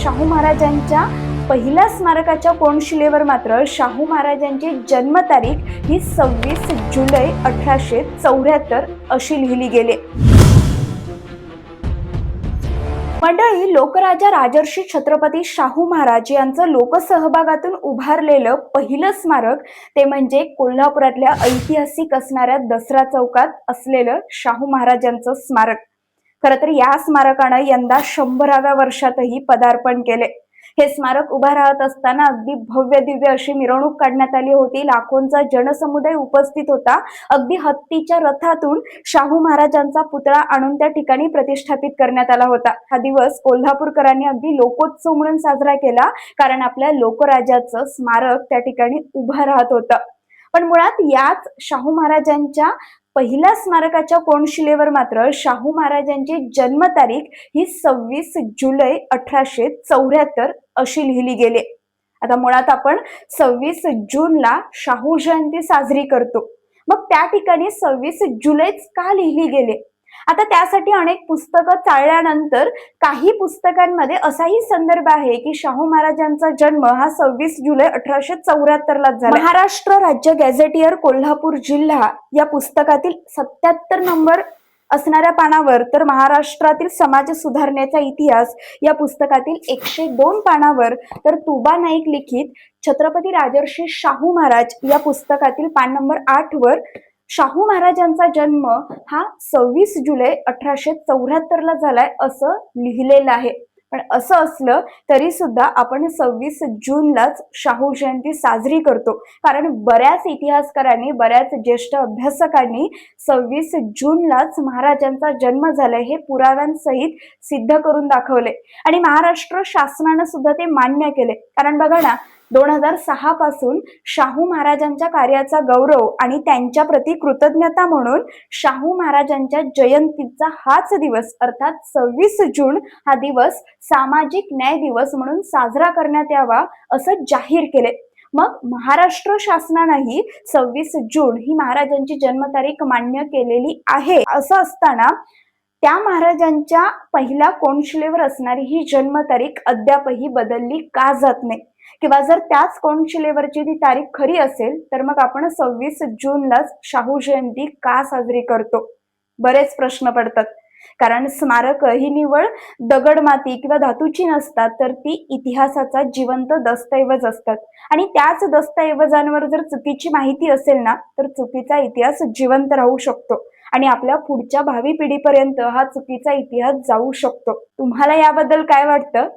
शाहू महाराजांच्या पहिल्या स्मारकाच्या कोनशिलेवर मात्र शाहू महाराजांची जन्मतारीख ही 26 जुलै 1874 अशी लिहिली गेली। मंडळी, लोकराजा राजर्षी छत्रपती शाहू महाराज यांचं लोकसहभागातून उभारलेलं पहिलं स्मारक ते म्हणजे कोल्हापुरातल्या ऐतिहासिक असणाऱ्या दसरा चौकात असलेलं शाहू महाराजांचं स्मारक। खरं तर या स्मारकानं यंदा 100व्या वर्षातही पदार्पण केले। हे स्मारक उभा राहत असताना अगदी भव्य दिव्य अशी मिरवणूक काढण्यात आली होती। लाखोंचा जनसमुदाय उपस्थित होता। अगदी हत्तीच्या रथातून शाहू महाराजांचा पुतळा आणून त्या ठिकाणी प्रतिष्ठापित करण्यात आला होता। हा दिवस कोल्हापूरकरांनी अगदी लोकोत्सव म्हणून साजरा केला, कारण आपल्या लोकराजाचं स्मारक त्या ठिकाणी उभं राहत होतं। पण मुळात याच शाहू महाराजांच्या पहिल्या स्मारकाच्या कोनशिलेवर मात्र शाहू महाराजांची जन्मतारीख ही 26 जुलै 1874 अशी लिहिली गेली। आता मुळात आपण 26 जूनला शाहू जयंती साजरी करतो, मग त्या ठिकाणी 26 जुलैच का लिहिली गेले? आता त्यासाठी अनेक पुस्तकं चाळल्यानंतर काही पुस्तकांमध्ये असाही संदर्भ आहे की शाहू महाराजांचा जन्म हा 26 जुलै 1874 ला झाला। महाराष्ट्र राज्य गॅझेटियर कोल्हापूर जिल्हा या पुस्तकातील 77 नंबर असणाऱ्या पानावर, तर महाराष्ट्रातील समाज सुधारणेचा इतिहास या पुस्तकातील 102 पानावर, तर तुबा नाईक लिखित छत्रपती राजर्षी शाहू महाराज या पुस्तकातील पान नंबर 8 वर शाहू महाराजांचा जन्म हा 26 जुलै 1874 ला झालाय असं लिहिलेलं आहे। पण असं असलं तरी सुद्धा आपण 26 जूनलाच शाहू जयंती साजरी करतो, कारण बऱ्याच इतिहासकारांनी, बऱ्याच ज्येष्ठ अभ्यासकांनी 26 जूनलाच महाराजांचा जन्म झालाय हे पुराव्यांसहित सिद्ध करून दाखवले आणि महाराष्ट्र शासनानं सुद्धा ते मान्य केले। कारण बघा ना, 2006 पासून शाहू महाराजांच्या कार्याचा गौरव आणि त्यांच्या प्रति कृतज्ञता म्हणून शाहू महाराजांच्या जयंतीचा हाच दिवस अर्थात 26 जून हा दिवस सामाजिक न्याय दिवस म्हणून साजरा करण्यात यावा असं जाहीर केले। मग महाराष्ट्र शासनानेही 26 जून ही महाराजांची जन्मतारीख मान्य केलेली आहे। असं असताना त्या महाराजांच्या पहिल्या कोनशिलेवर असणारी ही जन्मतारीख अद्यापही बदलली का जात नाही, किंवा जर त्याच कोनशिलेवरची ती तारीख खरी असेल तर मग आपण 26 जूनलाच शाहू जयंती का साजरी करतो? बरेच प्रश्न पडतात। कारण स्मारक ही निवळ दगडमाती किंवा धातूची नसतात, तर ती इतिहासाचा जिवंत दस्तऐवज असतात आणि त्याच दस्तऐवजांवर जर चुकीची माहिती असेल ना, तर चुकीचा इतिहास जिवंत राहू शकतो आणि आपल्या पुढच्या भावी पिढीपर्यंत हा चुकीचा इतिहास जाऊ शकतो। तुम्हाला याबद्दल काय वाटतं